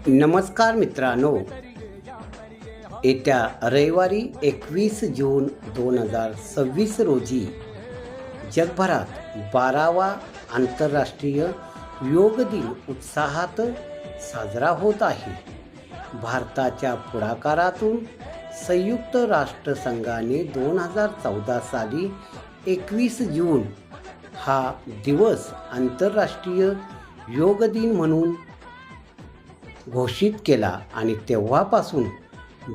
नमस्कार मित्रांनो, येत्या रविवारी 21 जून 2026 रोजी जगभरात 12वा आंतरराष्ट्रीय योग दिन उत्साहात साजरा होत आहे. भारताच्या पुढाकारातून संयुक्त राष्ट्रसंघाने 2014 साली 21 जून हा दिवस आंतरराष्ट्रीय योग दिन म्हणून घोषित केला आणि तेव्हापासून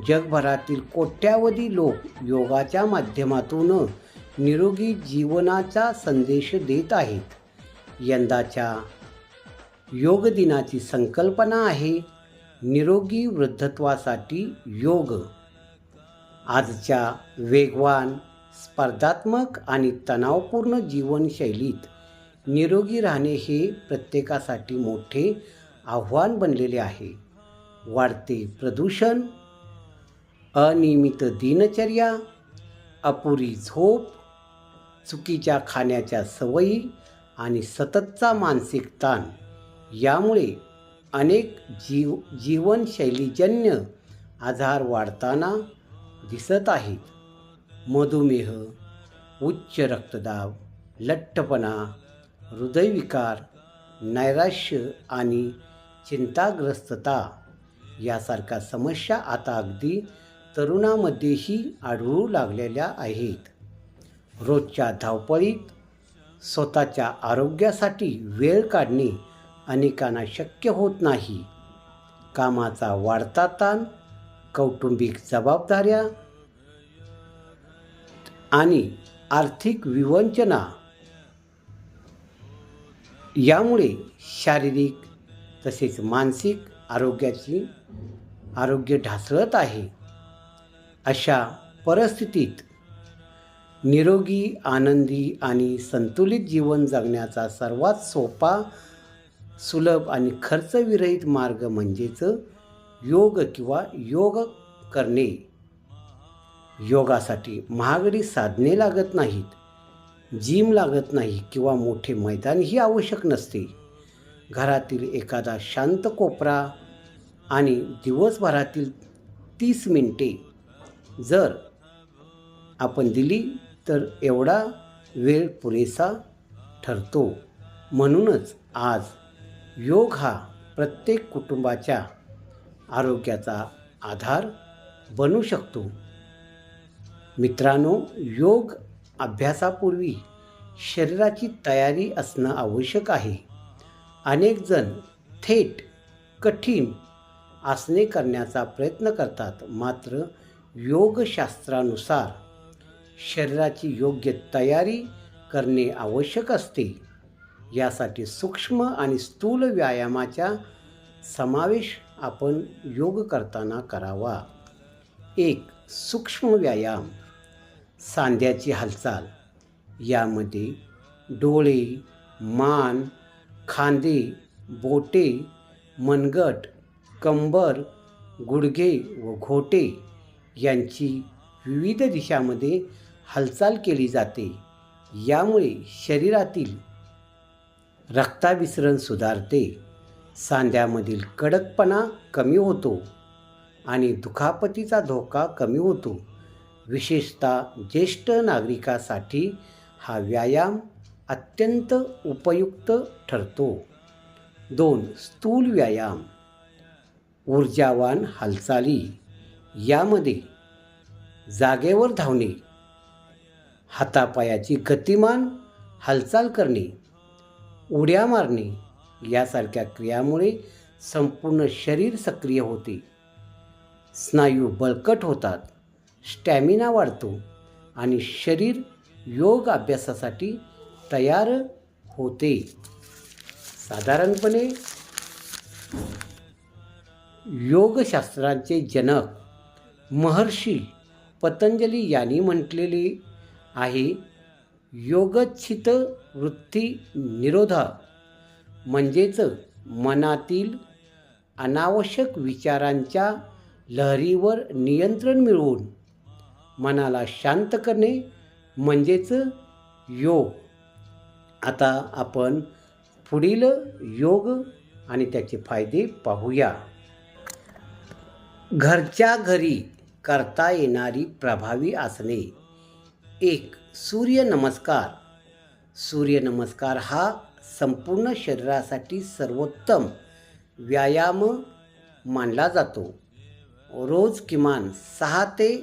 जगभरातील कोट्यावधी लोक योगाच्या माध्यमातून निरोगी जीवनाचा संदेश देत आहेत. यंदाच्या योग दिनाची संकल्पना आहे निरोगी वृद्धत्वासाठी योग. आजच्या वेगवान, स्पर्धात्मक आणि तणावपूर्ण जीवनशैलीत निरोगी राहणे हे प्रत्येकासाठी मोठे आव्हान बनलेले आहे. वाढते प्रदूषण, अनियमित दिनचर्या, अपुरी झोप, चुकीच्या खाण्याच्या सवयी आणि सततचा मानसिक ताण यामुळे अनेक जीवनशैलीजन्य आजार वाढताना दिसत आहेत. मधुमेह, उच्च रक्तदाब, लठ्ठपणा, हृदयविकार, नैराश्य आणि चिंताग्रस्तता यासारख्या समस्या आता अगदी तरुणांमध्येही आढळू लागलेल्या आहेत. रोजच्या धावपळीत स्वतःच्या आरोग्यासाठी वेळ काढणे अनेकांना शक्य होत नाही. कामाचा वाढता ताण, कौटुंबिक जबाबदाऱ्या आणि आर्थिक विवंचना यामुळे शारीरिक तसेच मानसिक आरोग्य ढासळत आहे. अशा परिस्थितीत निरोगी, आनंदी आणि संतुलित जीवन जगण्याचा सर्वात सोपा, सुलभ आणि खर्चविरहित मार्ग म्हणजेच योग किंवा योग करणे. योगासाठी महागडी साधने लागत नाहीत, जिम लागत नाही किंवा मोठे मैदानही आवश्यक नसते. घरातील एखादा शांत कोपरा आणि दिवसभरातील 30 मिनिटे जर आपण दिली तर एवढा वेळ पुरेसा ठरतो. म्हणूनच आज योग हा प्रत्येक कुटुंबाच्या आरोग्याचा आधार बनू शकतो. मित्रांनो, योग अभ्यासापूर्वी शरीराची तयारी असणं आवश्यक आहे. अनेक जण थेट कठीण आसने करण्याचा प्रयत्न करतात, मात्र योगशास्त्रानुसार शरीराची योग्य तयारी करणे आवश्यक असते. यासाठी सूक्ष्म आणि स्थूल व्यायामाचा समावेश आपण योग करताना करावा. 1. सूक्ष्म व्यायाम. सांध्याची हालचाल. यामध्ये डोळे, मान, खांदे, बोटे, मनगट, कंबर, गुडघे व घोटे यांची विविध दिशांमध्ये हालचाल केली जाते. यामुळे शरीरातील रक्ताभिसरण सुधारते, सांध्यामधील कडकपणा कमी होतो आणि दुखापतीचा धोका कमी होतो. विशेषतः ज्येष्ठ नागरिकांसाठी हा व्यायाम अत्यंत उपयुक्त ठरतो. 2. स्थूल व्यायाम. ऊर्जावान हालचाली. यामध्ये जागेवर धावणे, हातापायाची गतिमान हालचाल करणे, उड्या मारणे यासारख्या क्रियामुळे संपूर्ण शरीर सक्रिय होते, स्नायू बळकट होतात, स्टॅमिना वाढतो आणि शरीर योग अभ्यासासाठी तयार होते. साधारणपणे योगशास्त्राचे जनक महर्षी पतंजली यांनी म्हटलेले आहे, योगच्छित वृत्ती निरोधा, म्हणजेच मनातील अनावश्यक विचारांच्या लहरीवर नियंत्रण मिळवून मनाला शांत करणे म्हणजेच योग. आता आपण पुढील योग आणि त्याचे फायदे पाहूया. घरच्या घरी करता येणारी प्रभावी आसने. 1. सूर्यनमस्कार. सूर्यनमस्कार हा संपूर्ण शरीरासाठी सर्वोत्तम व्यायाम मानला जातो. रोज किमान 6 ते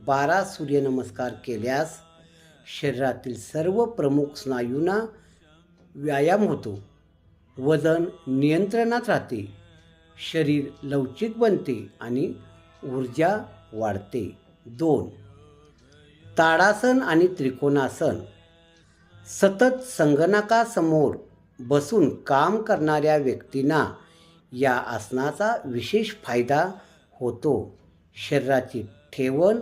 12 सूर्यनमस्कार केल्यास शरीरातील सर्व प्रमुख स्नायूंना व्यायाम होतो. वजन नियंत्रणात राहते, शरीर लवचिक बनते आणि ऊर्जा वाढते. 2. ताडासन आणि त्रिकोणासन. सतत संगणकासमोर बसून काम करणाऱ्या व्यक्तींना या आसनाचा विशेष फायदा होतो. शरीराची ठेवण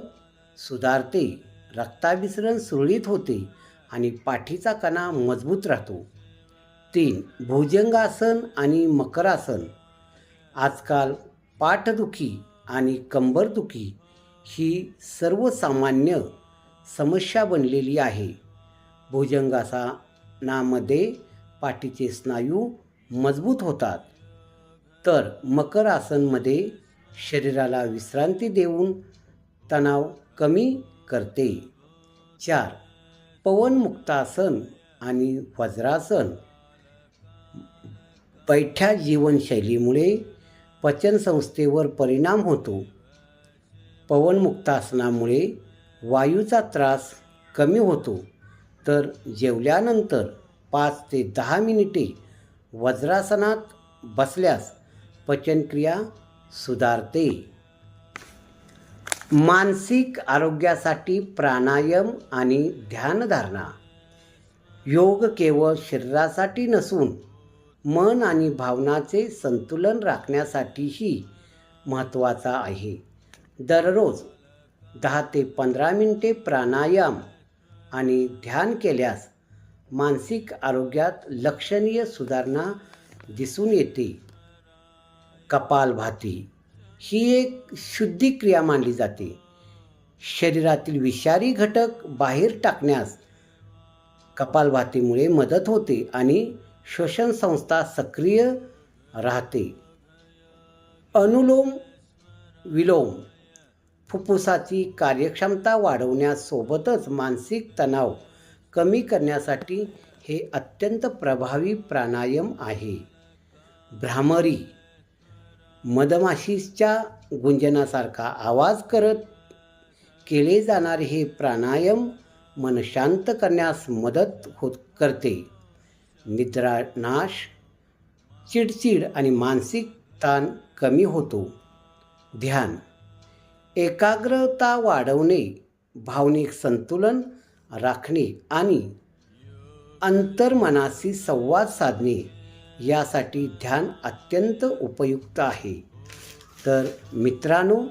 सुधारते, रक्ताभिसरण सुरळीत होते आणि पाठीचा कणा मजबूत राहतो. 3. भुजंगासन आणि मकरासन. आजकाल पाठदुखी आणि कंबरदुखी ही सर्वसामान्य समस्या बनलेली आहे. भुजंगासनामध्ये पाठीचे स्नायू मजबूत होतात, तर मकर आसनमध्ये शरीराला विश्रांती देऊन तणाव कमी करते. 4. पवनमुक्तासन आणि वज्रासन. बैठ्या जीवनशैलीमुळे पचनसंस्थेवर परिणाम होतो. पवनमुक्तासनामुळे वायूचा त्रास कमी होतो, तर जेवल्यानंतर 5 ते 10 मिनिटे वज्रासनात बसल्यास पचनक्रिया सुधारते. मानसिक आरोग्यासाठी प्राणायाम आणि ध्यानधारणा. योग केवळ शरीरासाठी नसून मन आणि भावनाचे संतुलन राखण्यासाठीही महत्त्वाचा आहे. दररोज 10 ते 15 मिनिटे प्राणायाम आणि ध्यान केल्यास मानसिक आरोग्यात लक्षणीय सुधारणा दिसून येते. कपालभाती ही एक शुद्धी क्रिया मानली जाते. शरीरातील विषारी घटक बाहेर टाकण्यास कपालभातीमुळे मदत होते आणि श्वसन संस्था सक्रिय राहते. अनुलोम विलोम फुफ्फुसाची कार्यक्षमता वाढवण्यासोबतच मानसिक तणाव कमी करण्यासाठी हे अत्यंत प्रभावी प्राणायाम आहे. भ्रामरी मधमाशीच्या गुंजनासारखा आवाज करत केले जाणारे हे प्राणायाम मन शांत करण्यास मदत करते. निद्रानाश, चिडचिड आणि मानसिक ताण कमी होतो. ध्यान एकाग्रता वाढवणे, भावनिक संतुलन राखणे आणि अंतर्मनाशी संवाद साधणे यासाठी ध्यान अत्यंत उपयुक्त आहे. तर मित्रांनो,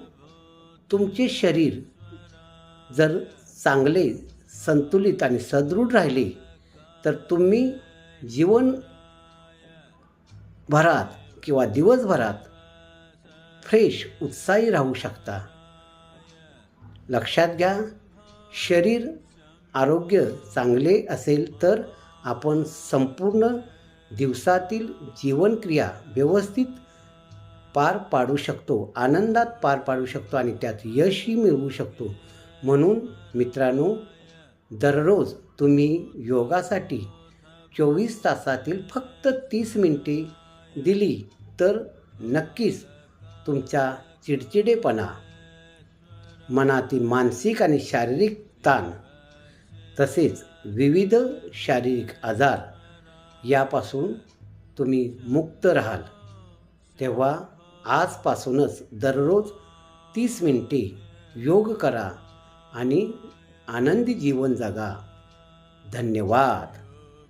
तुमचे शरीर जर चांगले संतुलित आणि सदृढ राहिले तर तुम्ही जीवनभरात किंवा दिवसभरात फ्रेश उत्साही राहू शकता. लक्षात घ्या, शरीर आरोग्य चांगले असेल तर आपण संपूर्ण दिवसातील जीवनक्रिया व्यवस्थित पार पाडू शकतो, आनंदात पार पाडू शकतो आणि त्यात यशही मिळवू शकतो. म्हणून मित्रांनो, दररोज तुम्ही योगासाठी 24 तासातील फक्त 30 मिनिटे दिली तर नक्कीच तुमचा चिडचिडेपणा, मनातील मानसिक आणि शारीरिक ताण तसेच विविध शारीरिक आजार यापासून तुम्ही मुक्त राहाल. तेव्हा आजपासूनच दररोज 30 मिनिटे योग करा आणि आनंदी जीवन जगा. धन्यवाद.